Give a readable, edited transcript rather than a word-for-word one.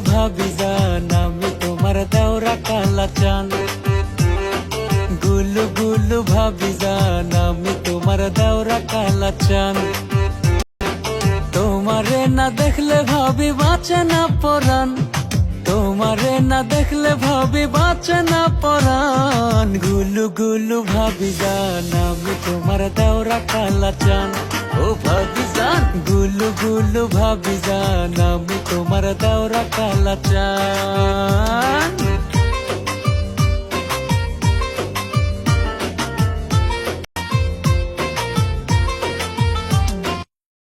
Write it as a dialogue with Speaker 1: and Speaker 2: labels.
Speaker 1: ভাবি জান আমি তোমার দেওরা কালা চান। গুলু গুলু ভাবি জান আমি তোমার দেওরা কালা চান। তোমারে না দেখলে ভাবি বাঁচে না পরাণ, তোমারে না দেখলে ভাবি বাঁচে না পরাণ। গুলু গুলু ভাবি জান আমি তোমার দেওরা কালা চান। ও ভাবি জান গুলু গুলু ভাবি জান আমি তোমার দেওরা কালা চান।